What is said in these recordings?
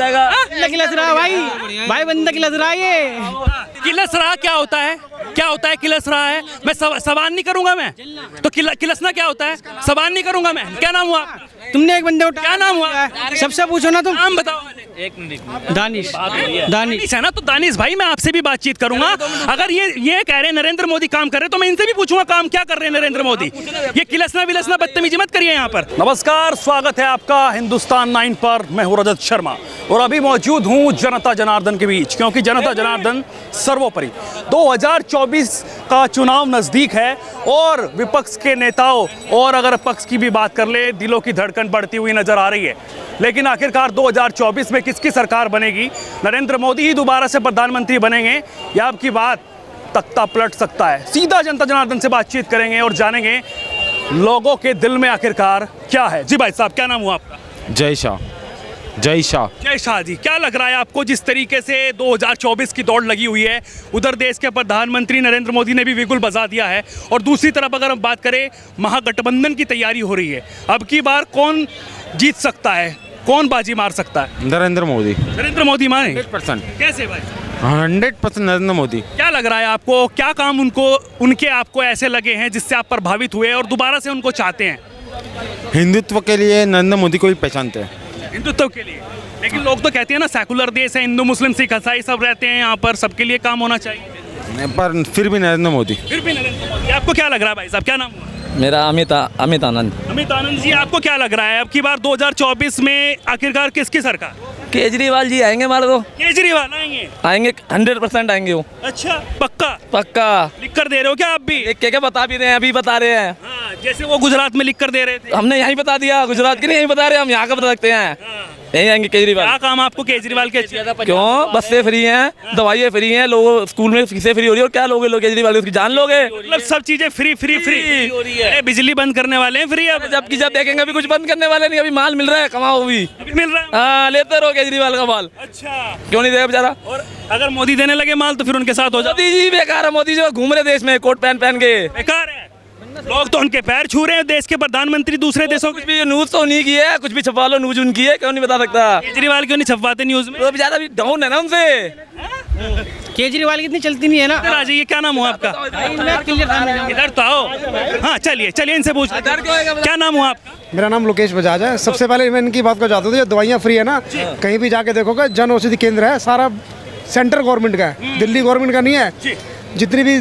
जाएगा। किलस रहा भाई बंदा किलस रहा ये। किलस रहा क्या होता है? क्या होता है किलस रहा है? मैं सवाल नहीं करूंगा मैं तो किलसना क्या होता है? सवाल नहीं करूंगा मैं। क्या नाम हुआ? तुमने एक बंदे को क्या नाम हुआ? सबसे पूछो ना तुम। नाम बताओ। दानिश दानिश है ना, तो दानिश भाई मैं आपसे भी बातचीत करूंगा। अगर ये कह रहे हैं नरेंद्र मोदी काम कर रहे हैं तो मैं इनसे भी पूछूंगा काम क्या कर रहे हैं नरेंद्र मोदी। ये किलसना विलसना बदतमीजी मत करिए यहाँ पर। नमस्कार, स्वागत है आपका हिंदुस्तान 9 पर। मैं हूँ रजत शर्मा और अभी मौजूद हूँ जनता जनार्दन के बीच, क्योंकि जनता जनार्दन सर्वोपरि। 2024 का चुनाव नजदीक है और विपक्ष के नेताओं और अगर पक्ष की भी बात कर ले, दिलों की धड़कन बढ़ती हुई नजर आ रही है। लेकिन आखिरकार 2024 में किसकी सरकार बनेगी? नरेंद्र मोदी ही दोबारा से प्रधानमंत्री बनेंगे या आपकी बात तख्ता पलट सकता है? सीधा जनता जनार्दन से बातचीत करेंगे और जानेंगे लोगों के दिल में आखिरकार क्या है। जी भाई साहब, क्या नाम हुआ आपका? जय शाह। जय शाह। जय शाह जी, क्या लग रहा है आपको जिस तरीके से 2024 की दौड़ लगी हुई है? उधर देश के प्रधानमंत्री नरेंद्र मोदी ने भी बिल्कुल बजा दिया है और दूसरी तरफ अगर हम बात करें महागठबंधन की तैयारी हो रही है। अब की बार कौन जीत सकता है, कौन बाजी मार सकता है? नरेंद्र मोदी। नरेंद्र मोदी माने 100%। कैसे भाई? 100% नरेंद्र मोदी। क्या लग रहा है आपको, क्या काम उनके आपको ऐसे लगे हैं जिससे आप प्रभावित हुए और दोबारा से उनको चाहते हैं? हिंदुत्व के लिए नरेंद्र मोदी को ही पहचानते हैं। हिंदुत्व के लिए, लेकिन लोग तो कहते हैं ना सेकुलर देश है, हिंदू मुस्लिम सिख ईसाई सब रहते हैं यहाँ पर, सबके लिए काम होना चाहिए। पर फिर भी नरेंद्र मोदी। फिर भी नरेंद्र मोदी। आपको क्या लग रहा है भाई साहब, क्या नाम हुआ? मेरा अमित आनंद। अमित आनंद जी, आपको क्या लग रहा है अब की बार 2024 में आखिरकार किसकी सरकार? केजरीवाल जी आएंगे हमारे तो। केजरीवाल आएंगे 100% आएंगे वो। अच्छा, पक्का लिख कर दे रहे हो क्या आप भी? क्या बता भी रहे हैं, अभी बता रहे हैं। हाँ, जैसे वो गुजरात में लिख कर दे रहे थे। हमने यहीं बता दिया, गुजरात की नहीं यहीं बता रहे, हम यहाँ का बता सकते हैं। यहीं आएंगे केजरीवाल। क्या काम आपको केजरीवाल के? क्यों? बसें फ्री हैं, दवाइयाँ फ्री हैं, लोगों स्कूल में फीसें फ्री हो रही है। और क्या लोगे लोग केजरीवाल उसकी जान लोगे? मतलब सब चीजें फ्री हो रही है। बिजली बंद करने वाले हैं फ्री अब। जब देखेंगे अभी कुछ बंद करने वाले नहीं, अभी माल मिल रहा है, कमाओ भी मिल रहा है। हाँ, लेते रहो केजरीवाल का माल। अच्छा, क्यों नहीं देगा बेचारा? और अगर मोदी देने लगे माल तो फिर उनके साथ हो जाओ। मोदी जी बेकार है, मोदी जो घूम रहे देश में कोट पहन के। बेकार है, लोग तो उनके पैर छू रहे हैं। देश के प्रधानमंत्री दूसरे देशों कुछ भी न्यूज तो नहीं की है, कुछ भी छपवा लो, न्यूज उनकी है, क्यों नहीं बता सकता? केजरीवाल क्यों नहीं छपवाते न्यूज में? तो बेचारा भी डाउन है ना उनसे। केजरीवाल की इतनी चलती नहीं है ना। इधर आ जाइए, क्या नाम हुआ आपका? इधर तो आओ। हाँ, चलिए इनसे पूछ। क्या नाम हुआ आपका? मेरा नाम लोकेश बजाज है। सबसे पहले मैं इनकी बात को चाहता हूँ, जो दवाइयाँ फ्री है ना, कहीं भी जाके देखोगे जन औषधि केंद्र है, सारा सेंट्रल गवर्नमेंट का है, दिल्ली गवर्नमेंट का नहीं है। जितनी भी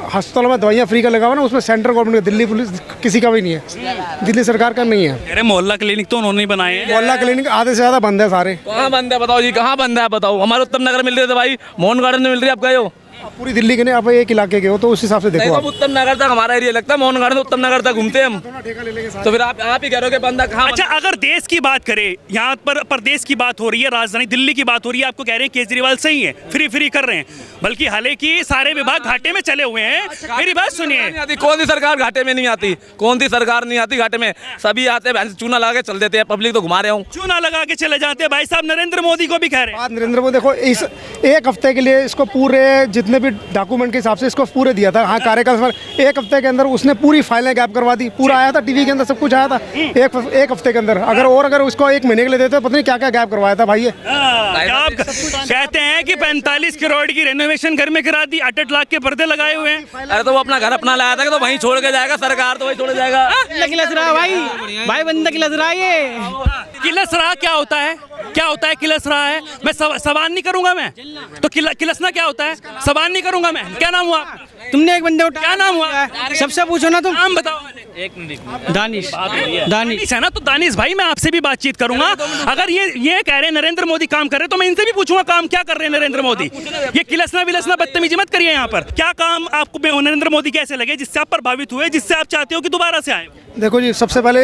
अस्पतालों में दवाइयाँ फ्री का लगा हुआ ना, उसमें सेंट्रल गवर्नमेंट का, दिल्ली पुलिस किसी का भी नहीं है, दिल्ली सरकार का नहीं है। अरे मोहल्ला क्लिनिक तो उन्होंने ही बनाए हैं। मोहल्ला क्लिनिक आधे से ज़्यादा बंद है सारे। कहाँ बंद है बताओ जी, कहाँ बंद है बताओ? हमारे उत्तम नगर मिल रहे थे भाई, मोहन गार्डन में मिल रही है, आप गए हो? पूरी दिल्ली के नहीं, आप एक इलाके के हो तो उस हिसाब से देखो। आप उत्तम नगर तक हमारा एरिया लगता है, मोहन गार्डन उत्तम नगर तक घूमते हैं हम। तो फिर आप ही कह रहे हो कि बंदा कहाँ? अच्छा, अगर देश की बात करें, यहाँ पर प्रदेश की बात हो रही है, राजधानी दिल्ली की बात हो रही है, आपको कह रहे हैं केजरीवाल सही है, फ्री कर रहे हैं, बल्कि हालांकि सारे विभाग घाटे में चले हुए हैं। मेरी बात सुनिए, कौन सी सरकार घाटे में नहीं आती? कौन सी सरकार नहीं आती घाटे में? सभी आते हैं, चूना लगा के चल देते हैं, पब्लिक तो घुमा रहे हूँ, चूना लगा के चले जाते हैं। भाई साहब नरेंद्र मोदी को भी कह रहे हैं। नरेंद्र मोदी देखो, इस एक हफ्ते के लिए इसको पूरे जितने भी डॉक्यूमेंट के हिसाब से इसको पूरे दिया था। हाँ, कार्यकाल एक हफ्ते के अंदर उसने पूरी फाइलें गैप करवा दी, पूरा आया था टीवी के अंदर, सब कुछ आया था एक हफ्ते के अंदर। अगर उसको 1 महीने के लिए देते तो पता नहीं क्या क्या गैप करवाया था भाई ये। आप कहते हैं कि 45 करोड़ की रेनोवेशन घर में करा दी, 8 लाख के पर्दे लगाए हुए हैं। अरे तो वो अपना घर अपना लाया था, तो वहीं छोड़ के जाएगा, सरकार तो वहीं छोड़ जाएगा। किलस रहा भाई बंदा किलस रहा ये। किलस रहा क्या होता है? क्या होता है किलस रहा है? मैं सवाल नहीं करूंगा मैं तो किलसना क्या होता है? सवाल नहीं करूंगा मैं। क्या नाम हुआ? तुमने एक बंदे को क्या नाम हुआ? सबसे पूछो ना तुम। नाम बताओ। दानिश है ना, तो दानिश भाई मैं आपसे भी बातचीत करूंगा। अगर ये कह रहे हैं नरेंद्र मोदी काम कर रहे हैं तो मैं इनसे भी पूछूंगा काम क्या कर रहे हैं नरेंद्र मोदी। ये किलसना विलसना बदतमीजी मत करिए यहाँ पर। क्या काम आपको नरेंद्र मोदी कैसे लगे जिससे आप प्रभावित हुए, जिससे आप चाहते हो कि दोबारा से आए? देखो जी, सबसे पहले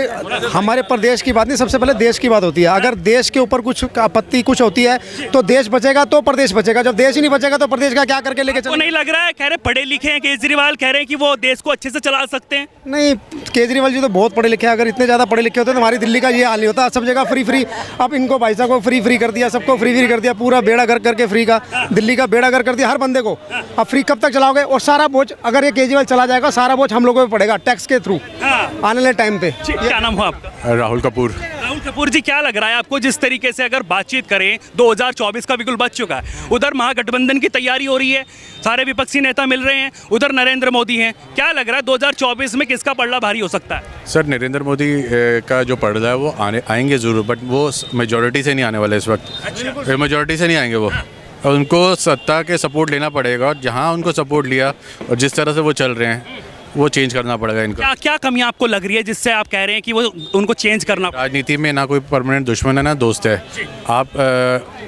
हमारे प्रदेश की बात नहीं, सबसे पहले देश की बात होती है। अगर देश के ऊपर कुछ आपत्ति कुछ होती है तो देश बचेगा तो प्रदेश बचेगा। जब देश ही नहीं बचेगा तो प्रदेश का क्या करके लेके चलेंगे? नहीं लग रहा है, कह रहे पढ़े लिखे हैं केजरीवाल, कह रहे हैं कि वो देश को अच्छे से चला सकते हैं। नहीं, केजरीवाल जी तो बहुत पढ़े लिखे हैं। अगर इतने ज़्यादा पढ़े लिखे होते तो हमारी दिल्ली का ये हाल नहीं होता। सब जगह फ्री। अब इनको भाई साहब को फ्री कर दिया, सबको फ्री कर दिया, पूरा बेड़ा गर्क करके फ्री का, दिल्ली का बेड़ा गर्क कर दिया हर बंदे को। अब फ्री कब तक चलाओगे? और सारा बोझ अगर ये केजरीवाल चला जाएगा, सारा बोझ हम लोगों पे पड़ेगा टैक्स के थ्रू आने वाले टाइम पे। क्या नाम हुआ आपका? राहुल कपूर। राहुल कपूर जी, क्या लग रहा है आपको, जिस तरीके से अगर बातचीत करें 2024 का बिल्कुल बच चुका है, उधर महागठबंधन की तैयारी हो रही है, सारे विपक्षी नेता मिल रहे हैं, उधर नरेंद्र मोदी हैं, क्या लग रहा है 2024 में किसका पलड़ा भारी हो सकता है? सर नरेंद्र मोदी का जो पलड़ा है वो आएंगे ज़रूर, बट वो मेजॉरिटी से नहीं आने वाले इस वक्त, मेजॉरिटी से नहीं आएंगे वो। और उनको सत्ता के सपोर्ट लेना पड़ेगा, और जहाँ उनको सपोर्ट लिया और जिस तरह से वो चल रहे हैं वो चेंज करना पड़ेगा इनको। क्या क्या कमियां आपको लग रही है जिससे आप कह रहे हैं कि वो उनको चेंज करना? राजनीति में ना कोई परमानेंट दुश्मन है ना दोस्त है। आप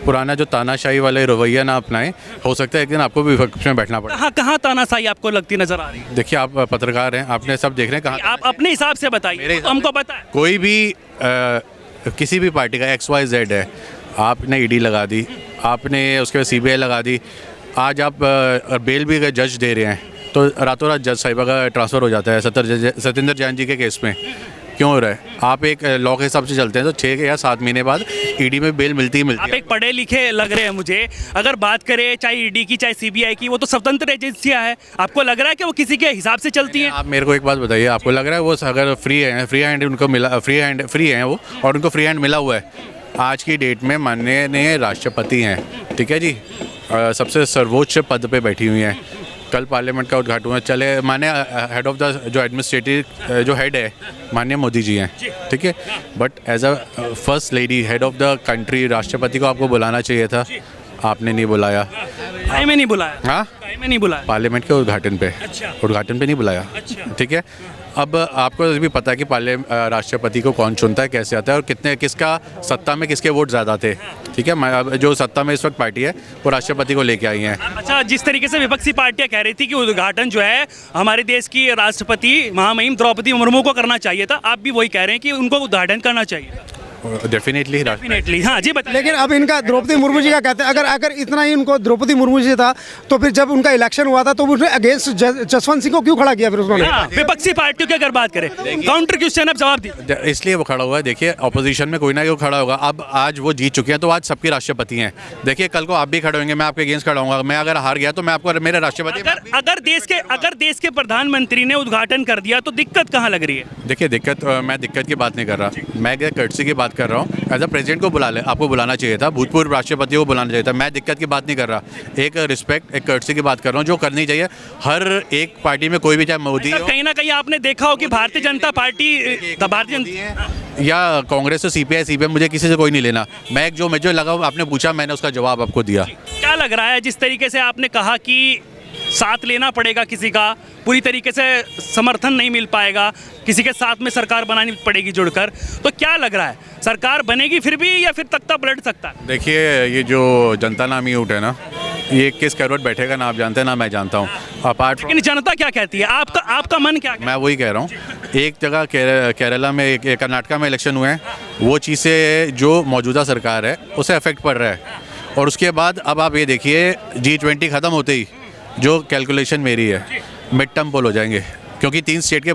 पुराना जो तानाशाही वाले रवैया ना अपनाएं, हो सकता है एक दिन आपको भी विपक्ष में बैठना पड़े। कहाँ तानाशाही आपको लगती नजर आ रही है? देखिए आप पत्रकार हैं, आपने सब देख रहे हैं, कहाँ आप अपने हिसाब से बताइए, हमको पता है। कोई भी किसी भी पार्टी का XYZ है, आपने ईडी लगा दी, आपने उसके बाद CBI लगा दी, आज आप बेल भी अगर जज दे रहे हैं तो रातों रात जज साहिबा का ट्रांसफ़र हो जाता है सत्येंद्र जैन जी के केस में। क्यों हो रहा है? आप एक लॉ के हिसाब से चलते हैं तो 6 या 7 महीने बाद ईडी में बेल मिलती ही मिलती है। आप एक पढ़े लिखे लग रहे हैं मुझे। अगर बात करें चाहे ईडी की चाहे CBI की, वो तो स्वतंत्र एजेंसियां हैं। आपको लग रहा है कि वो किसी के हिसाब से चलती हैं? आप मेरे को एक बात बताइए, आपको लग रहा है वो अगर फ्री हैंड उनको मिला, फ्री हैं वो, और उनको फ्री हैंड मिला हुआ है? आज की डेट में माननीय राष्ट्रपति हैं, ठीक है जी, सबसे सर्वोच्च पद पे बैठी हुई हैं। कल पार्लियामेंट का उद्घाटन हुआ, चले माने हेड ऑफ द जो एडमिनिस्ट्रेटिव जो हेड है माननीय मोदी जी हैं, ठीक है, but as a first lady head of the country राष्ट्रपति को आपको बुलाना चाहिए था, आपने नहीं बुलाया। टाइम में नहीं बुलाया? हाँ, टाइम में नहीं बुलाया, पार्लियामेंट के उद्घाटन पे, उद्घाटन पे नहीं बुलाया, ठीक है। अब आपको भी पता है कि राष्ट्रपति को कौन चुनता है, कैसे आता है, और कितने किसका सत्ता में किसके वोट ज़्यादा थे, ठीक है। जो सत्ता में इस वक्त पार्टी है वो राष्ट्रपति को लेके आई हैं। अच्छा, जिस तरीके से विपक्षी पार्टियां कह रही थी कि उद्घाटन जो है हमारे देश की राष्ट्रपति महामहिम द्रौपदी मुर्मू को करना चाहिए था, आप भी वही कह रहे हैं कि उनको उद्घाटन करना चाहिए? डेफिनेटली हाँ जी, बताइए। लेकिन अब इनका द्रौपदी मुर्मू जी का कहते हैं, अगर इतना ही उनको द्रौपदी मुर्मू जी था तो फिर जब उनका इलेक्शन हुआ था तो उसने अगेंस्ट जसवंत सिंह को क्यों खड़ा किया फिर उन्होंने? विपक्षी पार्टियों की अगर बात करें, काउंटर क्वेश्चन आप जवाब दिए। इसलिए वो खड़ा हुआ है। देखिए अपोजिशन में कोई ना कोई खड़ा होगा। अब आज वो जीत चुके हैं तो आज सबके राष्ट्रपति हैं। देखिए कल को आप भी खड़े होंगे, मैं आपके अगेंस्ट खड़ा होऊंगा। मैं अगर हार गया तो मैं आपको मेरे राष्ट्रपति। अगर देश के प्रधानमंत्री ने उद्घाटन कर दिया तो दिक्कत कहाँ लग रही है? देखिए मैं दिक्कत की बात नहीं कर रहा, मैं कर्टसी की बात कर रहा हूँ। एज अ प्रेसिडेंट को आपको बुलाना चाहिए था, भूतपूर्व राष्ट्रपति को बुलाना चाहिए था। मैं दिक्कत की बात नहीं कर रहा, एक रिस्पेक्ट, एक कर्टसी की बात कर रहा हूँ जो करनी चाहिए हर एक पार्टी में, कोई भी चाहे मोदी हो। कहीं ना कहीं आपने देखा हो कि भारतीय जनता पार्टी या कांग्रेस, CPI मुझे किसी से कोई नहीं लेना। मैं जो लगा आपने पूछा, मैंने उसका जवाब आपको दिया। क्या लग रहा है जिस तरीके से आपने कहा कि साथ लेना पड़ेगा किसी का, पूरी तरीके से समर्थन नहीं मिल पाएगा, किसी के साथ में सरकार बनानी पड़ेगी जुड़कर, तो क्या लग रहा है सरकार बनेगी फिर भी या फिर तख्ता पलट सकता है? देखिए ये जो जनता नामी ऊँट है ना, ये किस करवट बैठेगा ना आप जानते हैं ना मैं जानता हूँ। अपार्ट लेकिन जनता क्या कहती है, आपका मन क्या? मैं वही कह रहा हूँ, एक जगह केरला में, कर्नाटका में इलेक्शन हुए हैं, वो चीज़ें जो मौजूदा सरकार है उसे अफेक्ट पड़ रहा है। और उसके बाद अब आप ये देखिए G20 ख़त्म होते ही जो कैलकुलेशन मेरी है, मिड टर्म पोल हो जाएंगे, क्योंकि 3 स्टेट के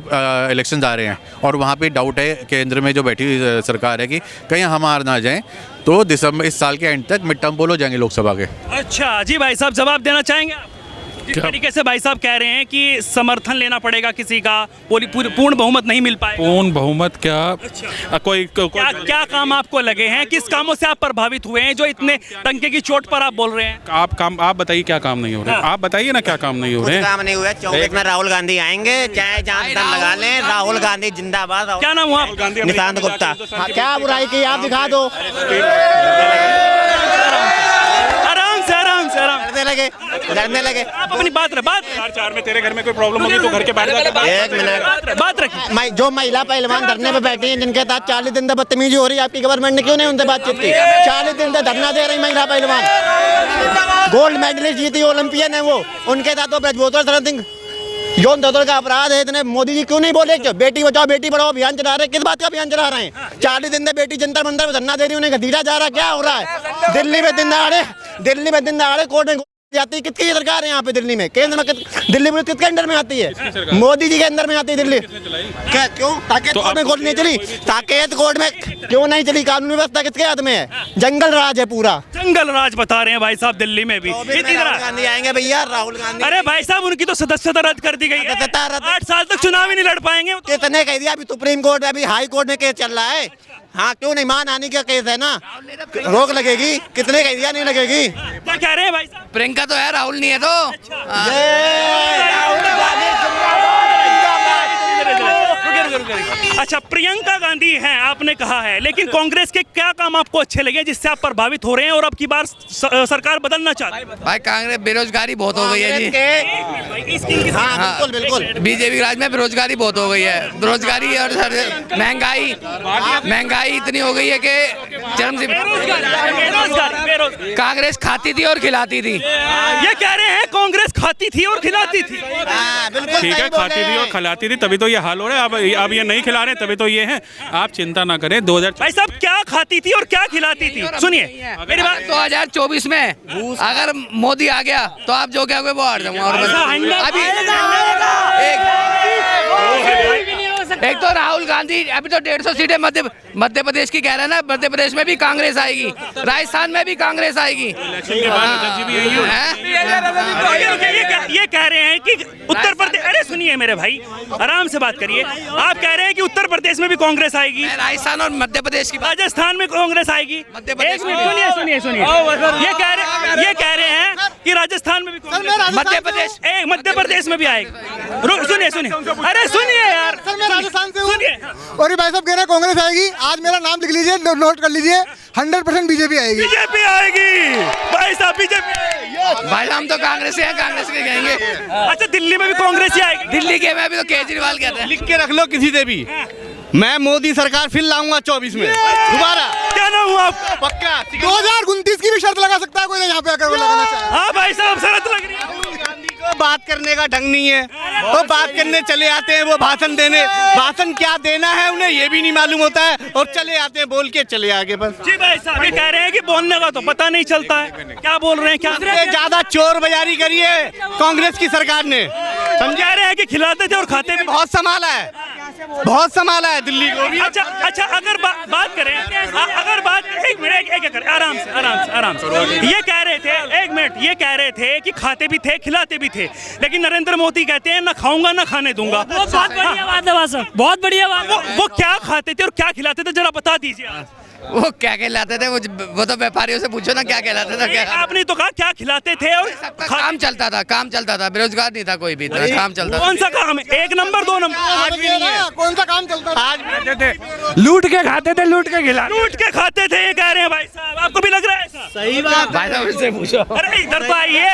इलेक्शंस आ रहे हैं और वहाँ पे डाउट है केंद्र में जो बैठी हुई सरकार है कि कहीं हम हार ना जाएं, तो दिसंबर इस साल के एंड तक मिड टर्म पोल हो जाएंगे लोकसभा के। अच्छा जी, भाई साहब जवाब देना चाहेंगे आप? जिस तरीके से भाई साहब कह रहे हैं कि समर्थन लेना पड़ेगा किसी का, पूर्ण बहुमत नहीं मिल पाएगा। पूर्ण बहुमत क्या? अच्छा। क्या काम आपको लगे हैं, किस कामों से आप प्रभावित हुए हैं जो इतने टंके की चोट पर आप बोल रहे हैं? आप बताइए क्या काम नहीं हो रहे? आप बताइए ना क्या काम नहीं हो रहे? काम नहीं हुआ। 24 में राहुल गांधी आएंगे, चाहे जहाँ दम लगा लें, राहुल गांधी जिंदाबाद। क्या नाम हुआ? निशांत गुप्ता। क्या बुराई की आप दिखा दो। लड़ने लगे। आप अपनी बात 4 में तेरे घर में कोई प्रॉब्लम होगी तो घर के बाहर जाके एक मिनट बात रखिए। जो महिला पहलवान धरने पे बैठी हैं, जिनके साथ 40 दिन से बदतमीजी हो रही है, आपकी गवर्नमेंट ने क्यों नहीं उनसे बातचीत की? 40 दिन से धरना दे रही महिला पहलवान, गोल्ड मेडलिस्ट जीती, ओलंपियन है वो, उनके साथ वो ब्रजभूषण शरण सिंह यौन शोषण का अपराध है। इतने मोदी जी क्यों नहीं बोले बेटी बचाओ बेटी पढ़ाओ अभियान चला रहे हैं? किस बात का अभियान चला रहे हैं? 40 दिन से बेटी जंतर मंतर में धरना दे रही है, उन्हें घसीटा जा रहा है। क्या हो रहा है? दिल्ली में दिन दहाड़े कोर्ट में जाती है। किसकी सरकार है यहाँ पे दिल्ली में? केंद्र में दिल्ली में किसके अंडर में आती है? मोदी जी के अंदर में आती है दिल्ली। क्या क्यों? ताकत कोर्ट में कोर्ट नहीं चली? ताकत कोर्ट में क्यों नहीं चली? कानून व्यवस्था किसके हाथ में है? जंगल राज है पूरा, जंगल राज बता रहे हैं भाई साहब दिल्ली में भी। राहुल गांधी आएंगे भैया, राहुल गांधी। अरे भाई साहब उनकी तो सदस्यता रद्द कर दी गई है, 8 साल तक चुनाव ही नहीं लड़ पाएंगे। कितने कह दिया? अभी सुप्रीम कोर्ट में, अभी हाई कोर्ट में केस चल रहा है। हाँ क्यों नहीं, मान आने का केस है ना, रोक लगेगी, कितने का एरिया नहीं लगेगी। क्या कह रहे हैं भाई साहब? प्रियंका तो है, राहुल नहीं है तो। अच्छा, प्रियंका गांधी हैं आपने कहा है, लेकिन कांग्रेस के क्या काम आपको अच्छे लगे जिससे आप प्रभावित हो रहे हैं और अब की बार सरकार बदलना चाहते हैं? भाई कांग्रेस बेरोजगारी बहुत हो गई है जी। हाँ बिल्कुल बिल्कुल, बीजेपी राज में बेरोजगारी बहुत हो गई है, बेरोजगारी और महंगाई इतनी हो गई है कि चरम से। कांग्रेस खाती थी और खिलाती थी। ये कह रहे हैं कांग्रेस खाती थी और खिलाती थी। बिल्कुल ठीक है, खाती थी और खिलाती थी, तभी तो ये हाल हो रहा है। अब ये नहीं खिला रहे, तभी तो ये है। आप चिंता ना करें। 2000 भाई साहब, क्या खाती थी और क्या खिलाती थी? सुनिए मेरी बात। 2024 में अगर मोदी आ गया तो आप जो कहोगे वो हार जाऊंगा। अभी एक तो राहुल गांधी अभी तो 150 सीटें मध्य प्रदेश की कह रहे हैं ना, मध्य प्रदेश में भी कांग्रेस आएगी, राजस्थान में भी कांग्रेस आएगी। ये कह रहे हैं कि उत्तर प्रदेश, अरे सुनिए मेरे भाई, आराम से बात करिए। आप कह रहे हैं कि उत्तर प्रदेश में भी कांग्रेस आएगी, राजस्थान और मध्य प्रदेश की, राजस्थान में कांग्रेस आएगी। मध्य प्रदेश में सुनिए ये कह रहे हैं कि राजस्थान में भी मध्य प्रदेश में भी आएगी। सुनिए अरे सुनिए यार, राजस्थान से सुनिए। और भाई साहब कह रहे हैं कांग्रेस आएगी, आज मेरा नाम लिख लीजिए, नोट कर लीजिए, 100% बीजेपी आएगी। बीजेपी आएगी भाई साहब, बीजेपी। भाई हम तो कांग्रेस से हैं, कांग्रेस के कहेंगे। अच्छा, दिल्ली में भी कांग्रेस ही आएगी? दिल्ली के में भी तो केजरीवाल कहते हैं। लिख के रख लो किसी से भी, मैं मोदी सरकार फिर लाऊंगा 24 में दोबारा। क्या नाम हुआ आपका? पक्का 2029 की भी शर्त लगा सकता है कोई, यहाँ पे आकर वो लगाना चाहे। हाँ भाई साहब, शरत लग रही है। गांधी को बात करने का ढंग नहीं है, वो बात करने चले आते हैं, वो भाषण देने, भाषण क्या देना है उन्हें ये भी नहीं मालूम होता है, और चले आते हैं, बोल के चले आगे बस। जी भाई साहब, ये कह रहे हैं कि बोलने का तो पता नहीं चलता है, क्या बोल रहे हैं, क्या ज्यादा चोर बाजारी करी है कांग्रेस की सरकार ने, समझा रहे हैं कि खिलाते थे और खाते भी। बहुत संभाला है दिल्ली को भी। अच्छा, अगर बात करें, अगर बात एक मिनट आराम से ये कह रहे थे, एक मिनट, ये कह रहे थे कि खाते भी थे खिलाते भी थे, लेकिन नरेंद्र मोदी कहते हैं ना खाऊंगा ना खाने दूंगा। बहुत बढ़िया बात है, बहुत बढ़िया बात। वो क्या खाते थे और क्या खिलाते थे, जरा बता दीजिए। वो क्या कहलाते थे, वो तो व्यापारियों से पूछो ना क्या कहलाते थे। क्या आपने तो कहा क्या खिलाते थे, और काम चलता था, बेरोजगार नहीं था कोई भी, काम चलता था। कौन सा काम है? 1 नंबर 2 नंबर? आज भी नहीं है, कौन सा काम चलता है? आज भी थे, लूट के खाते थे, लूट के खाते थे, ये कह रहे हैं भाई साहब। आपको भी लग रहा है ऐसा? सही बात। भाई साहब उससे पूछो। अरे इधर तो आइए।